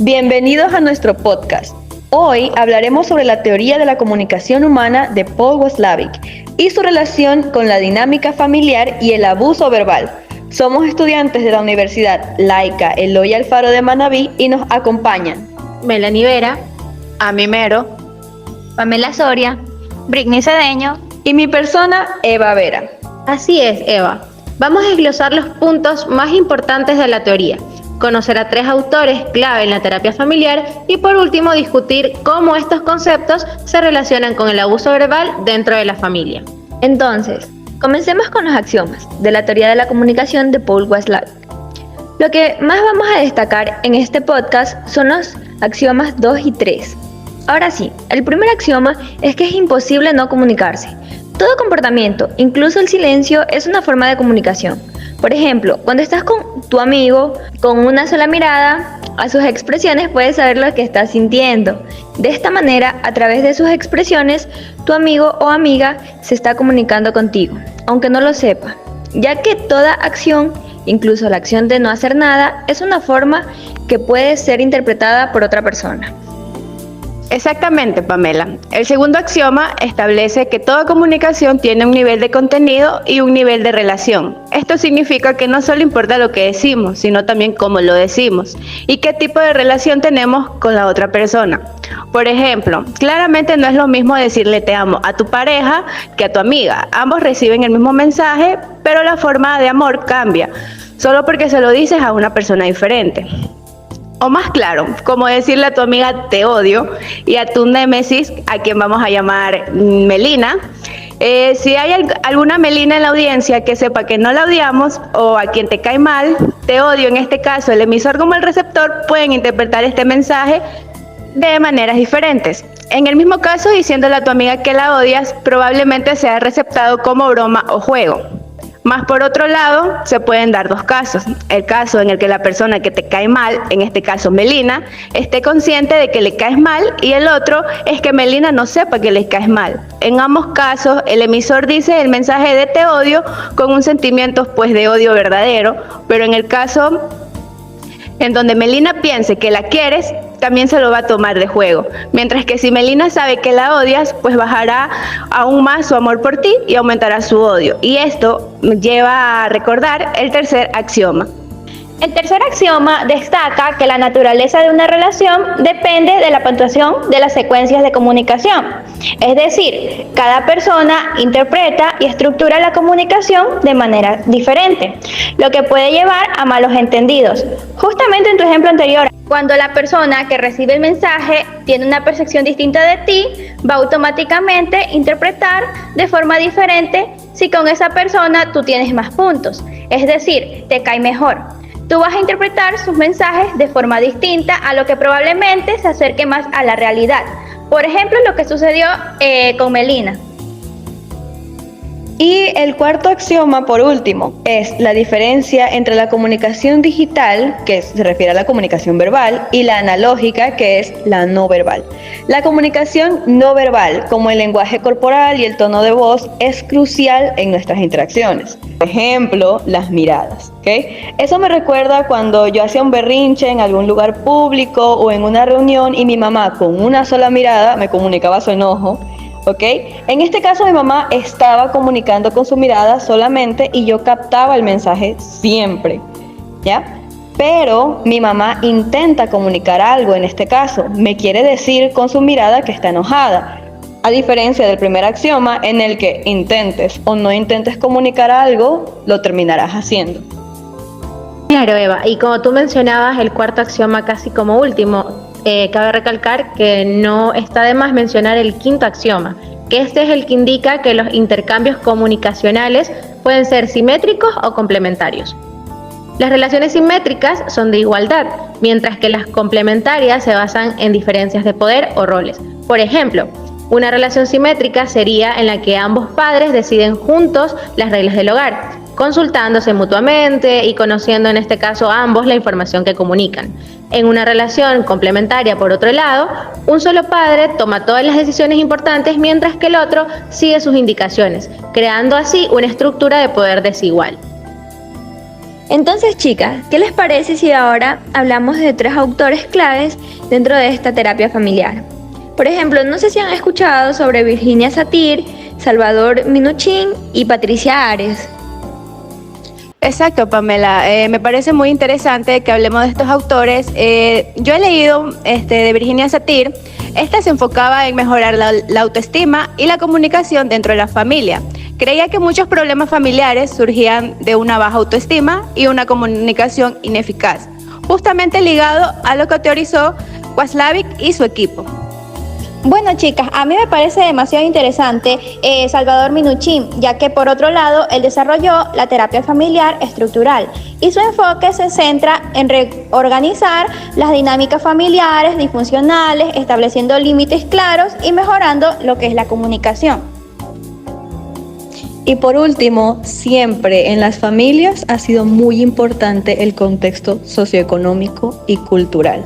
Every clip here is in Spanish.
Bienvenidos a nuestro podcast. Hoy hablaremos sobre la teoría de la comunicación humana de Paul Watzlawick y su relación con la dinámica familiar y el abuso verbal. Somos estudiantes de la Universidad Laica Eloy Alfaro de Manabí y nos acompañan Melanie Vera, Ami Mero, Pamela Soria, Britney Cedeño y mi persona, Eva Vera. Así es, Eva. Vamos a desglosar los puntos más importantes de la teoría, conocer a 3 autores clave en la terapia familiar y por último discutir cómo estos conceptos se relacionan con el abuso verbal dentro de la familia. Entonces, comencemos con los axiomas de la teoría de la comunicación de Paul Watzlawick. Lo que más vamos a destacar en este podcast son los axiomas 2 y 3. Ahora sí, el primer axioma es que es imposible no comunicarse. Todo comportamiento, incluso el silencio, es una forma de comunicación. Por ejemplo, cuando estás con tu amigo, con una sola mirada a sus expresiones puedes saber lo que está sintiendo. De esta manera, a través de sus expresiones, tu amigo o amiga se está comunicando contigo, aunque no lo sepa, ya que toda acción, incluso la acción de no hacer nada, es una forma que puede ser interpretada por otra persona. Exactamente, Pamela. El segundo axioma establece que toda comunicación tiene un nivel de contenido y un nivel de relación. Esto significa que no solo importa lo que decimos, sino también cómo lo decimos y qué tipo de relación tenemos con la otra persona. Por ejemplo, claramente no es lo mismo decirle te amo a tu pareja que a tu amiga. Ambos reciben el mismo mensaje, pero la forma de amor cambia, solo porque se lo dices a una persona diferente. O más claro, como decirle a tu amiga te odio y a tu némesis, a quien vamos a llamar Melina. Si hay alguna Melina en la audiencia que sepa que no la odiamos o a quien te cae mal, te odio en este caso, el emisor como el receptor pueden interpretar este mensaje de maneras diferentes. En el mismo caso, diciéndole a tu amiga que la odias, probablemente sea receptado como broma o juego. Más por otro lado, se pueden dar 2 casos. El caso en el que la persona que te cae mal, en este caso Melina, esté consciente de que le caes mal y el otro es que Melina no sepa que le caes mal. En ambos casos, el emisor dice el mensaje de te odio con un sentimiento de odio verdadero, pero en el caso en donde Melina piense que la quieres, también se lo va a tomar de juego. Mientras que si Melina sabe que la odias, pues bajará aún más su amor por ti y aumentará su odio. Y esto lleva a recordar el tercer axioma. El tercer axioma destaca que la naturaleza de una relación depende de la puntuación de las secuencias de comunicación. Es decir, cada persona interpreta y estructura la comunicación de manera diferente, lo que puede llevar a malos entendidos. Justamente en tu ejemplo anterior, cuando la persona que recibe el mensaje tiene una percepción distinta de ti, va automáticamente a interpretar de forma diferente si con esa persona tú tienes más puntos, es decir, te cae mejor. Tú vas a interpretar sus mensajes de forma distinta a lo que probablemente se acerque más a la realidad. Por ejemplo, lo que sucedió con Melina. Y el cuarto axioma, por último, es la diferencia entre la comunicación digital, que se refiere a la comunicación verbal, y la analógica, que es la no verbal. La comunicación no verbal, como el lenguaje corporal y el tono de voz, es crucial en nuestras interacciones. Por ejemplo, las miradas. ¿Okay? Eso me recuerda cuando yo hacía un berrinche en algún lugar público o en una reunión y mi mamá con una sola mirada me comunicaba su enojo. ¿Okay? En este caso mi mamá estaba comunicando con su mirada solamente y yo captaba el mensaje siempre, ¿ya? Pero mi mamá intenta comunicar algo en este caso, me quiere decir con su mirada que está enojada. A diferencia del primer axioma en el que intentes o no intentes comunicar algo, lo terminarás haciendo. Claro, Eva, y como tú mencionabas el cuarto axioma casi como último, cabe recalcar que no está de más mencionar el quinto axioma, que este es el que indica que los intercambios comunicacionales pueden ser simétricos o complementarios. Las relaciones simétricas son de igualdad, mientras que las complementarias se basan en diferencias de poder o roles. Por ejemplo, una relación simétrica sería en la que ambos padres deciden juntos las reglas del hogar, consultándose mutuamente y conociendo en este caso ambos la información que comunican. En una relación complementaria, por otro lado, un solo padre toma todas las decisiones importantes mientras que el otro sigue sus indicaciones, creando así una estructura de poder desigual. Entonces, chicas, ¿qué les parece si ahora hablamos de 3 autores claves dentro de esta terapia familiar? Por ejemplo, no sé si han escuchado sobre Virginia Satir, Salvador Minuchin y Patricia Ares. Exacto, Pamela. Me parece muy interesante que hablemos de estos autores. Yo he leído de Virginia Satir. Esta se enfocaba en mejorar la autoestima y la comunicación dentro de la familia. Creía que muchos problemas familiares surgían de una baja autoestima y una comunicación ineficaz, justamente ligado a lo que teorizó Watzlawick y su equipo. Bueno, chicas, a mí me parece demasiado interesante Salvador Minuchin, ya que por otro lado él desarrolló la terapia familiar estructural y su enfoque se centra en reorganizar las dinámicas familiares disfuncionales, estableciendo límites claros y mejorando lo que es la comunicación. Y por último, siempre en las familias ha sido muy importante el contexto socioeconómico y cultural.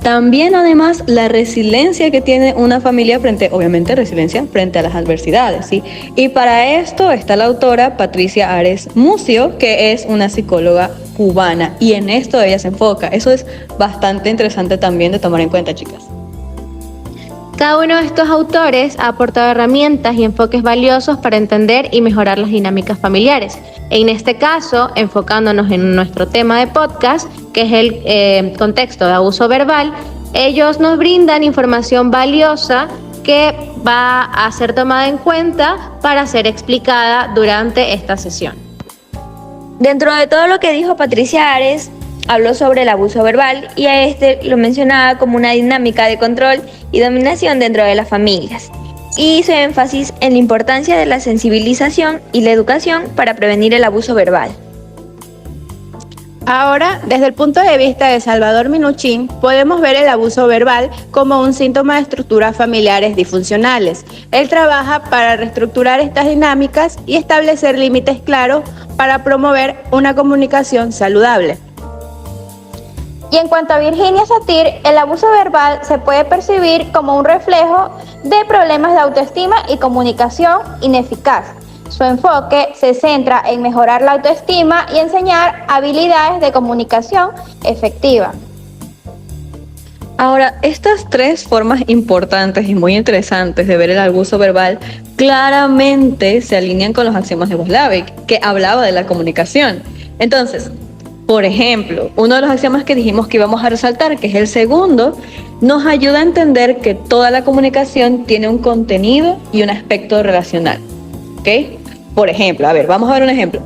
También, además, la resiliencia que tiene una familia resiliencia frente a las adversidades, ¿sí? Y para esto está la autora Patricia Ares Mucio, que es una psicóloga cubana, y en esto ella se enfoca. Eso es bastante interesante también de tomar en cuenta, chicas. Cada uno de estos autores ha aportado herramientas y enfoques valiosos para entender y mejorar las dinámicas familiares. En este caso, enfocándonos en nuestro tema de podcast, que es el contexto de abuso verbal, ellos nos brindan información valiosa que va a ser tomada en cuenta para ser explicada durante esta sesión. Dentro de todo lo que dijo Patricia Ares, habló sobre el abuso verbal y a este lo mencionaba como una dinámica de control y dominación dentro de las familias. Y hizo énfasis en la importancia de la sensibilización y la educación para prevenir el abuso verbal. Ahora, desde el punto de vista de Salvador Minuchin, podemos ver el abuso verbal como un síntoma de estructuras familiares disfuncionales. Él trabaja para reestructurar estas dinámicas y establecer límites claros para promover una comunicación saludable. Y en cuanto a Virginia Satir, el abuso verbal se puede percibir como un reflejo de problemas de autoestima y comunicación ineficaz. Su enfoque se centra en mejorar la autoestima y enseñar habilidades de comunicación efectiva. Ahora, estas 3 formas importantes y muy interesantes de ver el abuso verbal claramente se alinean con los axiomas de Watzlawick, que hablaba de la comunicación. Entonces, por ejemplo, uno de los axiomas que dijimos que íbamos a resaltar, que es el segundo, nos ayuda a entender que toda la comunicación tiene un contenido y un aspecto relacional. ¿Ok? Por ejemplo, vamos a ver un ejemplo.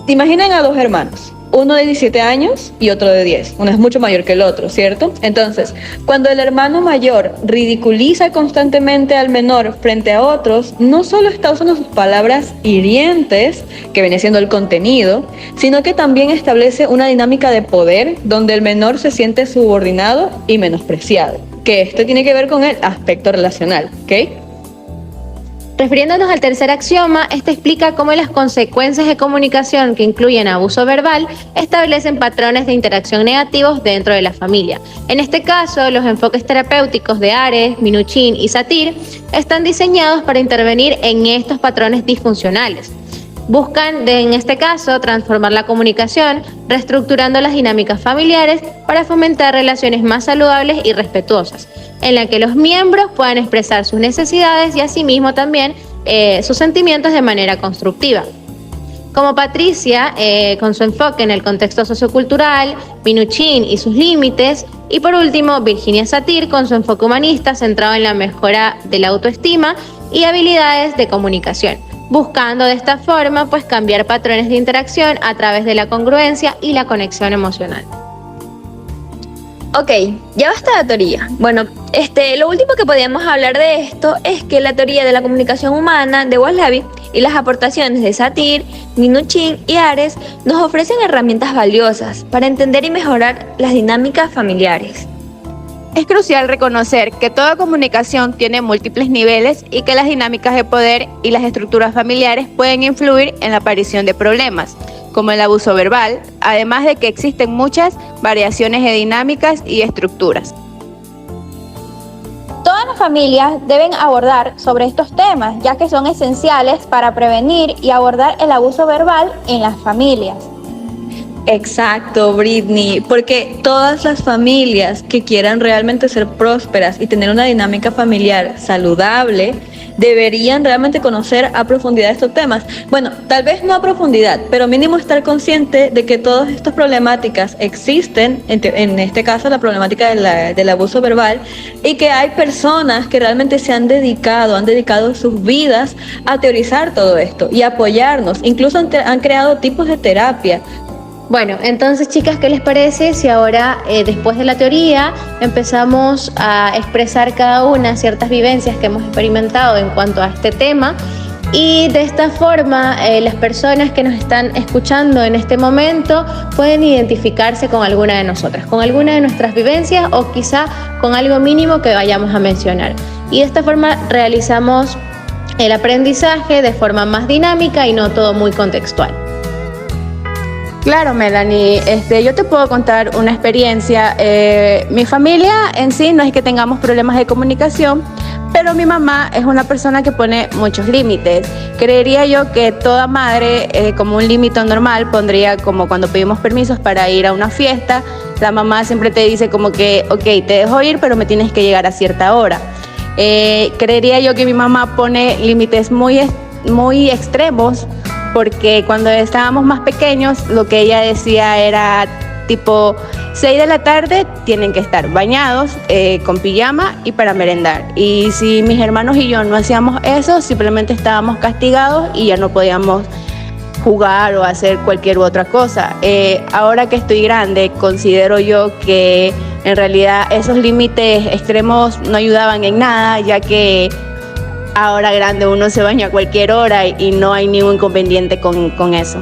Imaginen a 2 hermanos, uno de 17 años y otro de 10. Uno es mucho mayor que el otro, ¿cierto? Entonces, cuando el hermano mayor ridiculiza constantemente al menor frente a otros, no solo está usando sus palabras hirientes, que viene siendo el contenido, sino que también establece una dinámica de poder donde el menor se siente subordinado y menospreciado, que esto tiene que ver con el aspecto relacional, ¿ok? Refiriéndonos al tercer axioma, este explica cómo las consecuencias de comunicación que incluyen abuso verbal establecen patrones de interacción negativos dentro de la familia. En este caso, los enfoques terapéuticos de Ares, Minuchin y Satir están diseñados para intervenir en estos patrones disfuncionales. Buscan, en este caso, transformar la comunicación, reestructurando las dinámicas familiares para fomentar relaciones más saludables y respetuosas, en la que los miembros puedan expresar sus necesidades y asimismo también sus sentimientos de manera constructiva. Como Patricia, con su enfoque en el contexto sociocultural, Minuchin y sus límites, y por último Virginia Satir con su enfoque humanista centrado en la mejora de la autoestima y habilidades de comunicación, buscando de esta forma cambiar patrones de interacción a través de la congruencia y la conexión emocional. Ok, ya basta de teoría. Bueno, lo último que podíamos hablar de esto es que la teoría de la comunicación humana de Watzlawick y las aportaciones de Satir, Minuchin y Ares nos ofrecen herramientas valiosas para entender y mejorar las dinámicas familiares. Es crucial reconocer que toda comunicación tiene múltiples niveles y que las dinámicas de poder y las estructuras familiares pueden influir en la aparición de problemas, como el abuso verbal, además de que existen muchas variaciones de dinámicas y estructuras. Todas las familias deben abordar sobre estos temas, ya que son esenciales para prevenir y abordar el abuso verbal en las familias. Exacto, Britney, porque todas las familias que quieran realmente ser prósperas y tener una dinámica familiar saludable deberían realmente conocer a profundidad estos temas. Bueno, tal vez no a profundidad, pero mínimo estar consciente de que todas estas problemáticas existen, en este caso la problemática del abuso verbal, y que hay personas que realmente han dedicado sus vidas a teorizar todo esto y apoyarnos. Incluso han creado tipos de terapia. Bueno, entonces chicas, ¿qué les parece si ahora, después de la teoría, empezamos a expresar cada una ciertas vivencias que hemos experimentado en cuanto a este tema? Y de esta forma, las personas que nos están escuchando en este momento pueden identificarse con alguna de nosotras, con alguna de nuestras vivencias o quizá con algo mínimo que vayamos a mencionar. Y de esta forma realizamos el aprendizaje de forma más dinámica y no todo muy contextual. Claro, Melanie, yo te puedo contar una experiencia. Mi familia en sí no es que tengamos problemas de comunicación, pero mi mamá es una persona que pone muchos límites. Creería yo que toda madre, como un límite normal, pondría como cuando pedimos permisos para ir a una fiesta, la mamá siempre te dice como que, ok, te dejo ir, pero me tienes que llegar a cierta hora. Creería yo que mi mamá pone límites muy extremos, porque cuando estábamos más pequeños lo que ella decía era tipo 6 de la tarde tienen que estar bañados, con pijama y para merendar. Y si mis hermanos y yo no hacíamos eso, simplemente estábamos castigados y ya no podíamos jugar o hacer cualquier otra cosa. Ahora que estoy grande, considero yo que en realidad esos límites extremos no ayudaban en nada, ya que ahora grande uno se baña a cualquier hora y no hay ningún inconveniente con eso.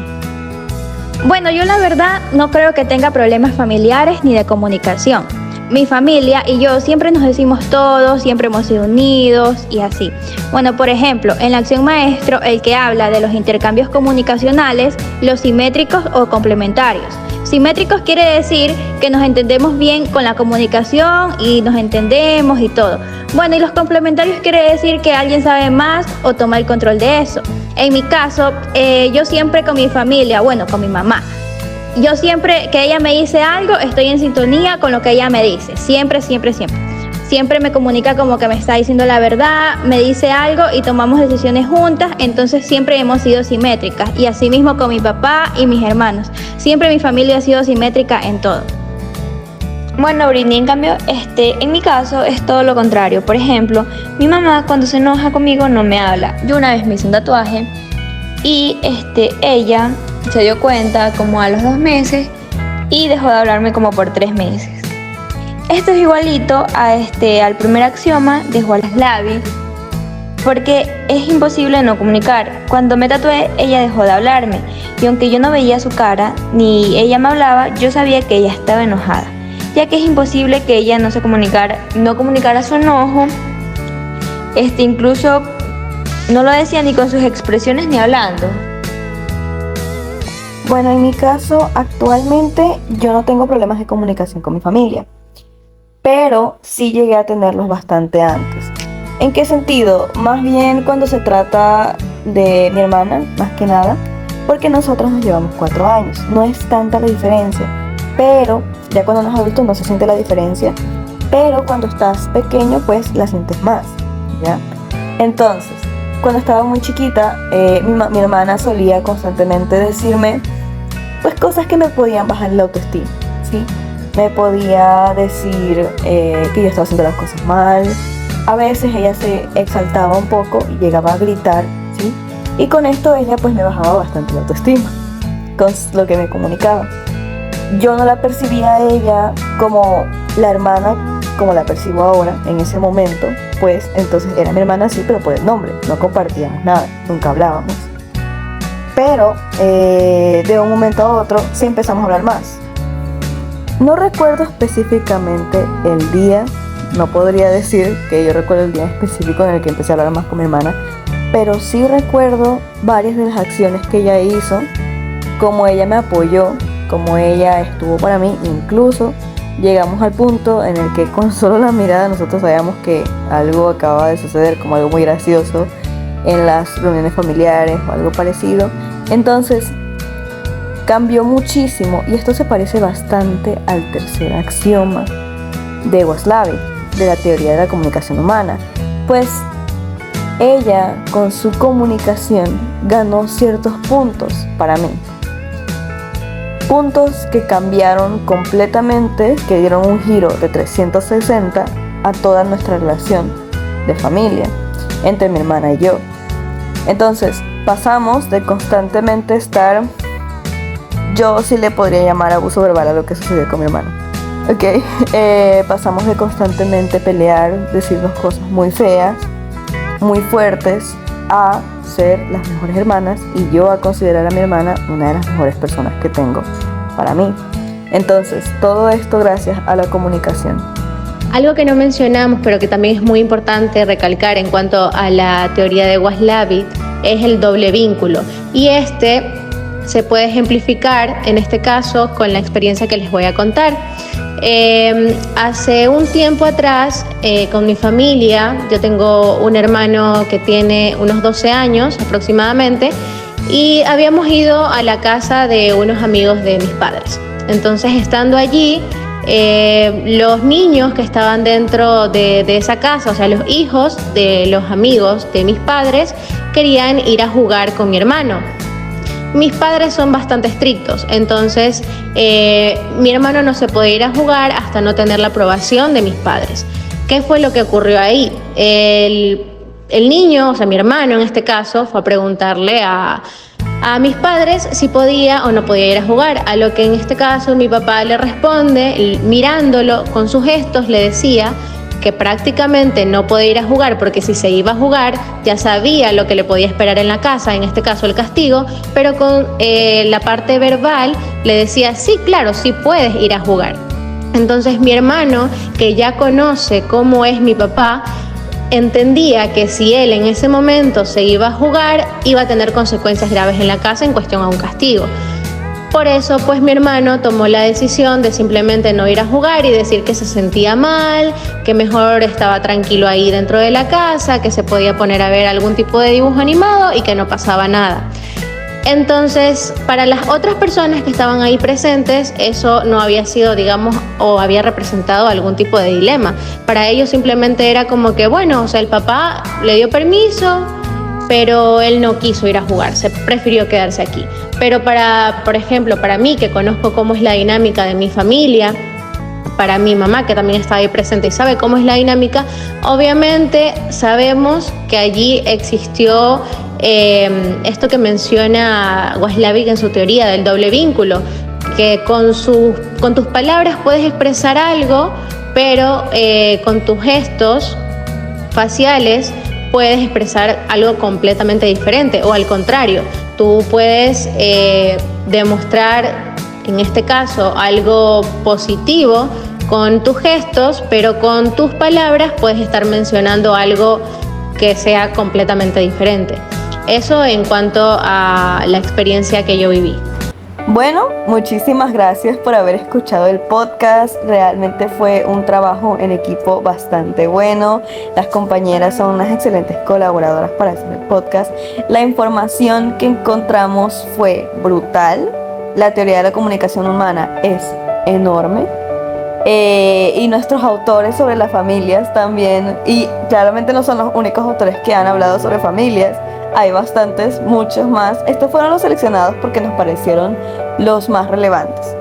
Bueno, yo la verdad no creo que tenga problemas familiares ni de comunicación. Mi familia y yo siempre nos decimos todo, siempre hemos sido unidos y así. Bueno, por ejemplo, en la acción maestro, el que habla de los intercambios comunicacionales, los simétricos o complementarios. Simétricos quiere decir que nos entendemos bien con la comunicación y nos entendemos y todo. Bueno, y los complementarios quiere decir que alguien sabe más o toma el control de eso. En mi caso, yo siempre con mi familia, bueno, con mi mamá, yo siempre que ella me dice algo, estoy en sintonía con lo que ella me dice. Siempre, siempre, siempre. Siempre me comunica como que me está diciendo la verdad, me dice algo y tomamos decisiones juntas, entonces siempre hemos sido simétricas. Y así mismo con mi papá y mis hermanos. Siempre mi familia ha sido simétrica en todo. Bueno, Britney, en cambio, en mi caso es todo lo contrario. Por ejemplo, mi mamá cuando se enoja conmigo no me habla. Yo una vez me hice un tatuaje y ella se dio cuenta como a los 2 meses y dejó de hablarme como por 3 meses. Esto es igualito al primer axioma de Wallace-Lavi, porque es imposible no comunicar. Cuando me tatué, ella dejó de hablarme y aunque yo no veía su cara ni ella me hablaba, yo sabía que ella estaba enojada, ya que es imposible que ella no comunicara su enojo. Incluso no lo decía ni con sus expresiones ni hablando. Bueno, en mi caso, actualmente yo no tengo problemas de comunicación con mi familia, pero sí llegué a tenerlos bastante antes. ¿En qué sentido? Más bien cuando se trata de mi hermana, más que nada, porque nosotros nos llevamos 4 años. No es tanta la diferencia, pero ya cuando uno es adulto no se siente la diferencia, pero cuando estás pequeño pues la sientes más, ¿ya? Entonces, cuando estaba muy chiquita, mi hermana solía constantemente decirme pues cosas que me podían bajar la autoestima, ¿sí? Me podía decir que yo estaba haciendo las cosas mal. A veces ella se exaltaba un poco y llegaba a gritar, ¿sí? Y con esto ella pues me bajaba bastante la autoestima con lo que me comunicaba. Yo no la percibía a ella como la hermana como la percibo ahora. En ese momento pues entonces era mi hermana sí, pero por el nombre, no compartíamos nada, nunca hablábamos. Pero de un momento a otro sí empezamos a hablar más. No recuerdo específicamente el día, no podría decir que yo recuerdo el día específico en el que empecé a hablar más con mi hermana, pero sí recuerdo varias de las acciones que ella hizo, cómo ella me apoyó, cómo ella estuvo para mí. Incluso llegamos al punto en el que con solo la mirada nosotros sabíamos que algo acababa de suceder, como algo muy gracioso en las reuniones familiares o algo parecido. Entonces, cambió muchísimo, y esto se parece bastante al tercer axioma de Waslavic, de la teoría de la comunicación humana, pues ella con su comunicación ganó ciertos puntos para mí. Puntos que cambiaron completamente, que dieron un giro de 360 a toda nuestra relación de familia entre mi hermana y yo. Entonces, pasamos de constantemente estar, yo sí le podría llamar abuso verbal a lo que sucedió con mi hermano. Pasamos de constantemente pelear, decirnos cosas muy feas, muy fuertes, a ser las mejores hermanas, y yo a considerar a mi hermana una de las mejores personas que tengo para mí. Entonces, todo esto gracias a la comunicación. Algo que no mencionamos, pero que también es muy importante recalcar en cuanto a la teoría de Waslavic, es el doble vínculo. Y este se puede ejemplificar, en este caso, con la experiencia que les voy a contar. Hace un tiempo atrás, con mi familia, yo tengo un hermano que tiene unos 12 años aproximadamente, y habíamos ido a la casa de unos amigos de mis padres. Entonces, estando allí, los niños que estaban dentro de esa casa, o sea, los hijos de los amigos de mis padres, querían ir a jugar con mi hermano. Mis padres son bastante estrictos, entonces mi hermano no se podía ir a jugar hasta no tener la aprobación de mis padres. ¿Qué fue lo que ocurrió ahí? El niño, o sea, mi hermano en este caso, fue a preguntarle a mis padres si podía o no podía ir a jugar, a lo que en este caso mi papá le responde, mirándolo con sus gestos, le decía que prácticamente no podía ir a jugar, porque si se iba a jugar ya sabía lo que le podía esperar en la casa, en este caso el castigo, pero con la parte verbal le decía, sí, claro, sí puedes ir a jugar. Entonces mi hermano, que ya conoce cómo es mi papá, entendía que si él en ese momento se iba a jugar, iba a tener consecuencias graves en la casa en cuestión a un castigo. Por eso, pues mi hermano tomó la decisión de simplemente no ir a jugar y decir que se sentía mal, que mejor estaba tranquilo ahí dentro de la casa, que se podía poner a ver algún tipo de dibujo animado y que no pasaba nada. Entonces, para las otras personas que estaban ahí presentes, eso no había sido, digamos, o había representado algún tipo de dilema. Para ellos simplemente era como que, bueno, o sea, el papá le dio permiso, pero él no quiso ir a jugar, se prefirió quedarse aquí. Pero por ejemplo, para mí, que conozco cómo es la dinámica de mi familia, para mi mamá, que también está ahí presente y sabe cómo es la dinámica, obviamente sabemos que allí existió esto que menciona Waslavic en su teoría del doble vínculo, que con tus palabras puedes expresar algo, pero con tus gestos faciales puedes expresar algo completamente diferente, o al contrario, tú puedes demostrar, en este caso, algo positivo con tus gestos, pero con tus palabras puedes estar mencionando algo que sea completamente diferente. Eso en cuanto a la experiencia que yo viví. Bueno, muchísimas gracias por haber escuchado el podcast. Realmente fue un trabajo en equipo bastante bueno. Las compañeras son unas excelentes colaboradoras para hacer el podcast. La información que encontramos fue brutal. La teoría de la comunicación humana es enorme. Y nuestros autores sobre las familias también. Y claramente no son los únicos autores que han hablado sobre familias. Hay bastantes, muchos más. Estos fueron los seleccionados porque nos parecieron los más relevantes,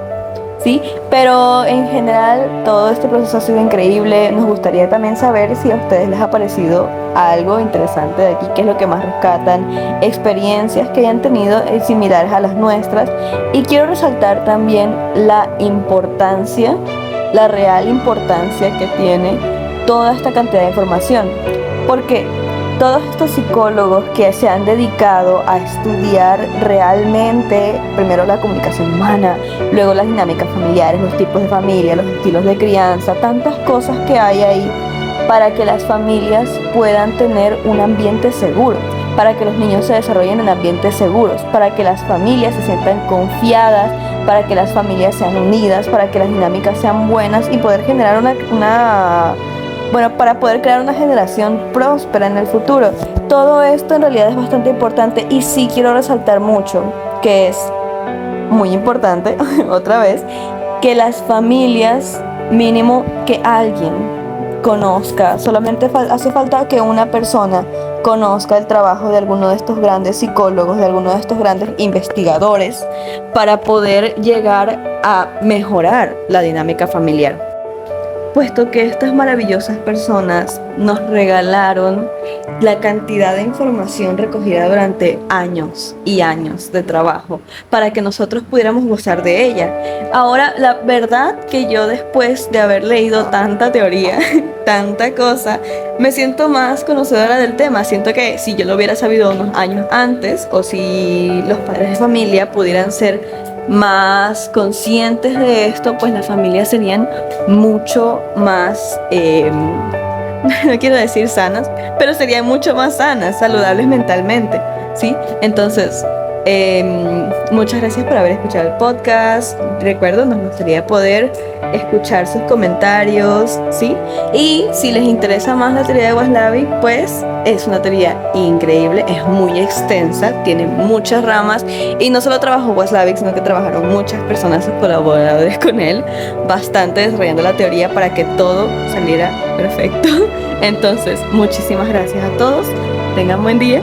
¿sí? Pero en general todo este proceso ha sido increíble. Nos gustaría también saber si a ustedes les ha parecido algo interesante de aquí, qué es lo que más rescatan, experiencias que hayan tenido similares a las nuestras. Y quiero resaltar también la importancia, la real importancia que tiene toda esta cantidad de información, porque todos estos psicólogos que se han dedicado a estudiar realmente, primero la comunicación humana, luego las dinámicas familiares, los tipos de familia, los estilos de crianza, tantas cosas que hay ahí para que las familias puedan tener un ambiente seguro, para que los niños se desarrollen en ambientes seguros, para que las familias se sientan confiadas, para que las familias sean unidas, para que las dinámicas sean buenas y poder generar para poder crear una generación próspera en el futuro. Todo esto en realidad es bastante importante, y sí quiero resaltar mucho que es muy importante, otra vez, que las familias, mínimo que alguien conozca, solamente hace falta que una persona conozca el trabajo de alguno de estos grandes psicólogos, de alguno de estos grandes investigadores, para poder llegar a mejorar la dinámica familiar. Puesto que estas maravillosas personas nos regalaron la cantidad de información recogida durante años y años de trabajo para que nosotros pudiéramos gozar de ella. Ahora, la verdad que yo, después de haber leído tanta teoría, tanta cosa, me siento más conocedora del tema. Siento que si yo lo hubiera sabido unos años antes, o si los padres de familia pudieran ser más conscientes de esto, pues las familias serían mucho más, no quiero decir sanas, pero serían mucho más sanas, saludables mentalmente, ¿sí? Entonces, muchas gracias por haber escuchado el podcast. Recuerdo, nos gustaría poder escuchar sus comentarios, ¿sí? Y si les interesa más la teoría de Waslavic, pues es una teoría increíble, es muy extensa, tiene muchas ramas, y no solo trabajó Waslavic, sino que trabajaron muchas personas, sus colaboradores con él, bastante desarrollando la teoría para que todo saliera perfecto. Entonces, muchísimas gracias a todos, tengan buen día.